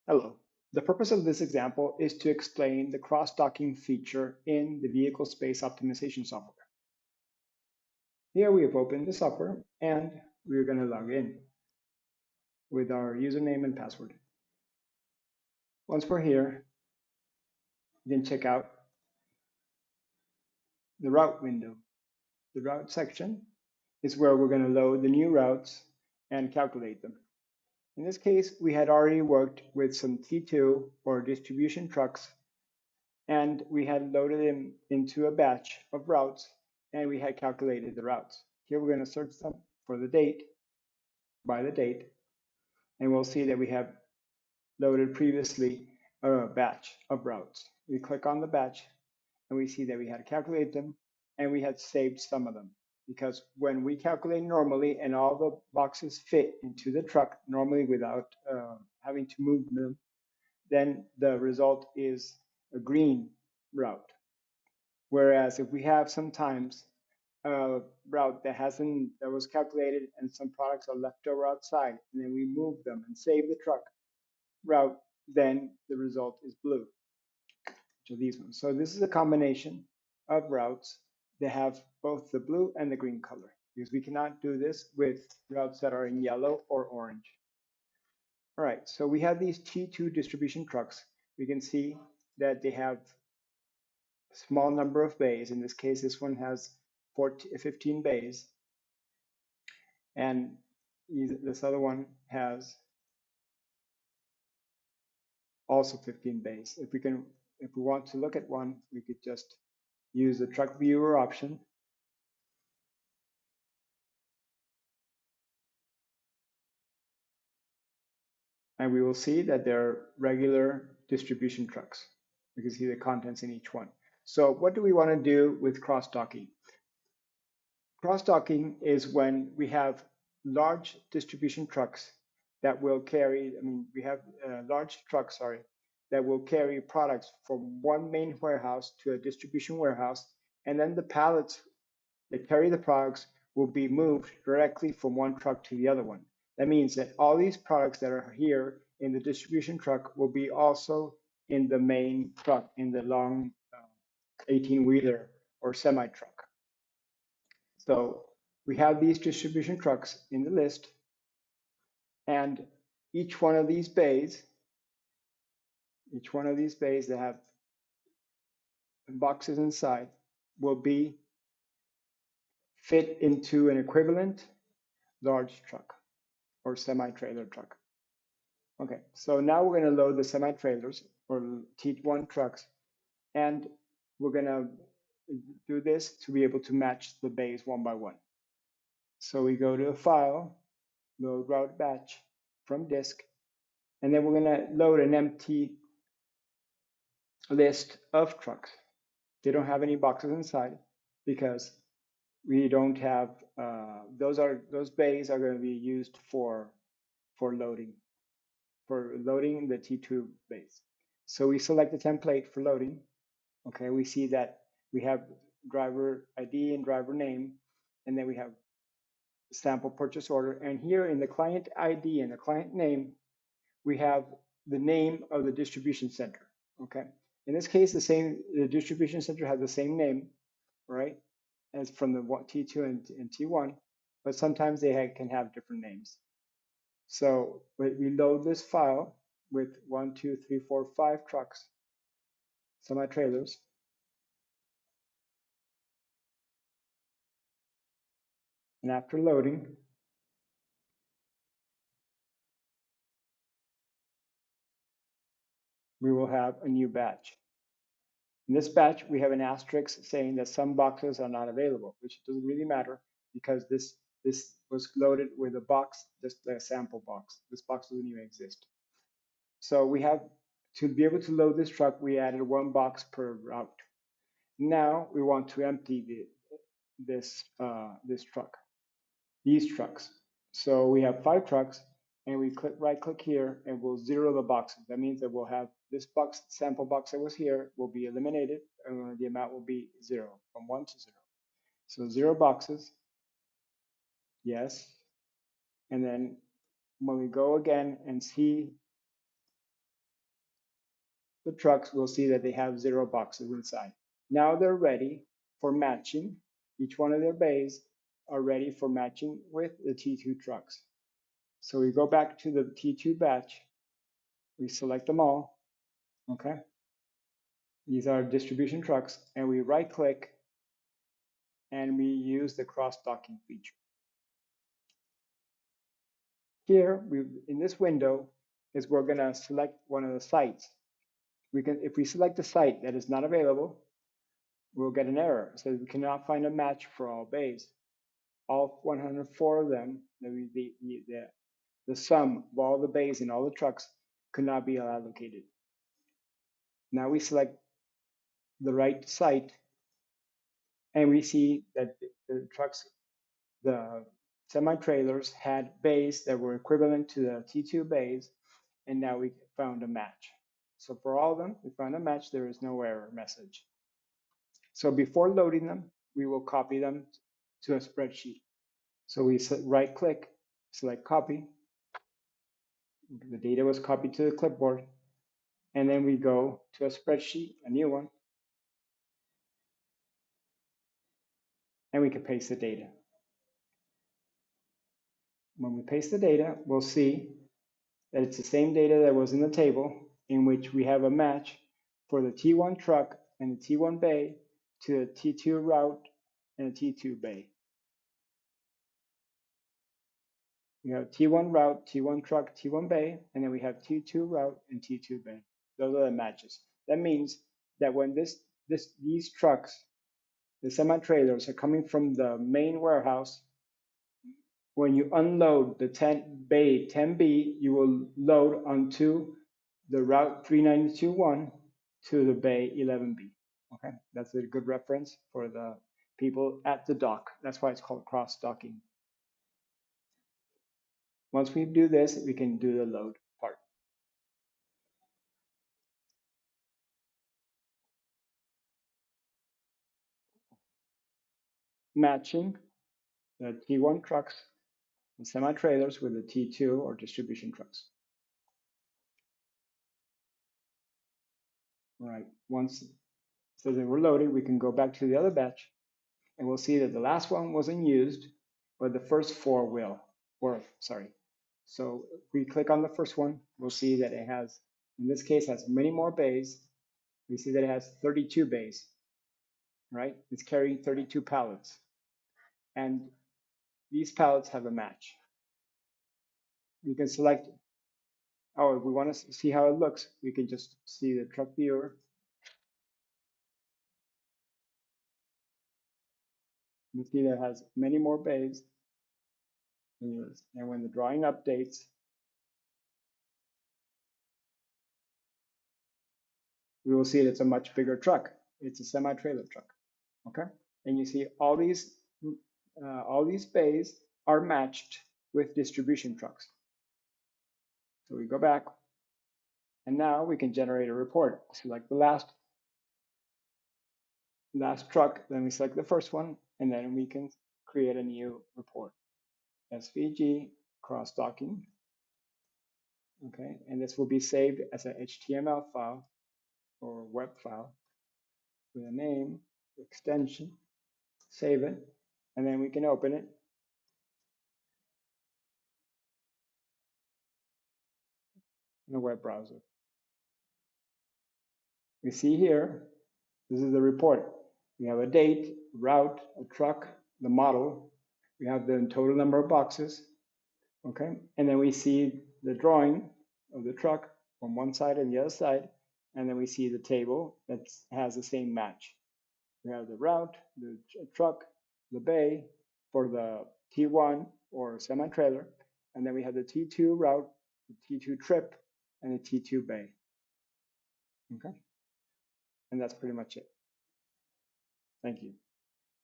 Hello. The purpose of this example is to explain the cross-docking feature in the vehicle space optimization software. Here we have opened the software and we're going to log in with our username and password. Once we're here, you can check out the route window. The route section is where we're going to load the new routes and calculate them. In this case, we had already worked with some T2 or distribution trucks, and we had loaded them into a batch of routes, and we had calculated the routes. Here we're going to search them for the date, by the date, and we'll see that we have loaded previously a batch of routes. We click on the batch, and we see that we had calculated them, and we had saved some of them. Because when we calculate normally and all the boxes fit into the truck normally without having to move them, then the result is a green route. Whereas if we have sometimes a route that was calculated and some products are left over outside, and then we move them and save the truck route, then the result is blue, which are these ones. So this is a combination of routes that have both the blue and the green color, because we cannot do this with routes that are in yellow or orange. All right, so we have these T2 distribution trucks. We can see that they have a small number of bays. In this case, this one has 15 bays, and this other one has also 15 bays. If we want to look at one, we could just use the truck viewer option. And we will see that they're regular distribution trucks. You can see the contents in each one. So what do we want to do with cross-docking? Cross-docking is when we have large distribution trucks that will carry, we have large trucks, that will carry products from one main warehouse to a distribution warehouse, and then the pallets that carry the products will be moved directly from one truck to the other one. That means that all these products that are here in the distribution truck will be also in the main truck, in the long 18-wheeler or semi-truck. So we have these distribution trucks in the list, and each one of these bays that have boxes inside will be fit into an equivalent large truck or semi-trailer truck. Okay, so now we're going to load the semi-trailers or T1 trucks, and we're going to do this to be able to match the bays one by one. So we go to File, Load Route Batch from Disk, and then we're going to load an empty list of trucks. They don't have any boxes inside because we don't have, those bays are going to be used for loading the T2 bays. So we select the template for loading. Okay, we see that we have driver ID and driver name, and then we have sample purchase order. And here in the client ID and the client name, we have the name of the distribution center. Okay, in this case, the distribution center has the same name, right, as from the T2 and T1, but sometimes they can have different names. So we load this file with 1, 2, 3, 4, 5 trucks, semi-trailers. And after loading, we will have a new batch. In this batch, we have an asterisk saying that some boxes are not available, which doesn't really matter because this was loaded with a box, just a sample box. This box doesn't even exist. So we have, to be able to load this truck, we added 1 box per route. Now we want to empty this truck, these trucks. So we have 5 trucks, and we right click here and we'll zero the boxes. That means that we'll have this box, sample box that was here, will be eliminated, and the amount will be 0, from 1 to 0. So 0 boxes, yes. And then when we go again and see the trucks, we'll see that they have 0 boxes inside. Now they're ready for matching. Each one of their bays are ready for matching with the T2 trucks. So we go back to the T2 batch, we select them all, okay? These are distribution trucks, and we right click and we use the cross-docking feature. Here, in this window, is we're gonna select one of the sites. If we select a site that is not available, we'll get an error. It says we cannot find a match for all bays. All 104 of them, the sum of all the bays in all the trucks could not be allocated. Now we select the right site, and we see that the trucks, the semi-trailers had bays that were equivalent to the T2 bays, and now we found a match. So for all of them, we found a match. There is no error message. So before loading them, we will copy them to a spreadsheet. So we right click, select copy. The data was copied to the clipboard. And then we go to a spreadsheet, a new one, and we can paste the data. When we paste the data, we'll see that it's the same data that was in the table, in which we have a match for the T1 truck and the T1 bay to the T2 route and the T2 bay. We have T1 route, T1 truck, T1 bay, and then we have T2 route and T2 bay. Those are the matches. That means that when these trucks, the semi-trailers, are coming from the main warehouse, when you unload the bay 10B, you will load onto the route 392.1 to the bay 11B. Okay, that's a good reference for the people at the dock. That's why it's called cross-docking. Once we do this, we can do the load part. Matching the T1 trucks and semi-trailers with the T2 or distribution trucks. All right, once so that we're loaded, we can go back to the other batch, and we'll see that the last one wasn't used, but the first 4 were, sorry. So if we click on the first one, we'll see that it has, in this case, has many more bays. We see that it has 32 bays, right? It's carrying 32 pallets. And these pallets have a match. You can select, oh, if we want to see how it looks, we can just see the truck viewer. You see that it has many more bays. And when the drawing updates, we will see that it's a much bigger truck. It's a semi-trailer truck, okay? And you see all these bays are matched with distribution trucks. So we go back, and now we can generate a report. Select the last truck, then we select the first one, and then we can create a new report. SVG cross-docking, okay? And this will be saved as an HTML file or web file with a name, extension, save it, and then we can open it. In a web browser. We see here, this is the report. We have a date, route, a truck, the model. We have the total number of boxes, okay? And then we see the drawing of the truck from one side and the other side. And then we see the table that has the same match. We have the route, the truck, the bay for the T1 or semi-trailer. And then we have the T2 route, the T2 trip, and the T2 bay. Okay? And that's pretty much it. Thank you.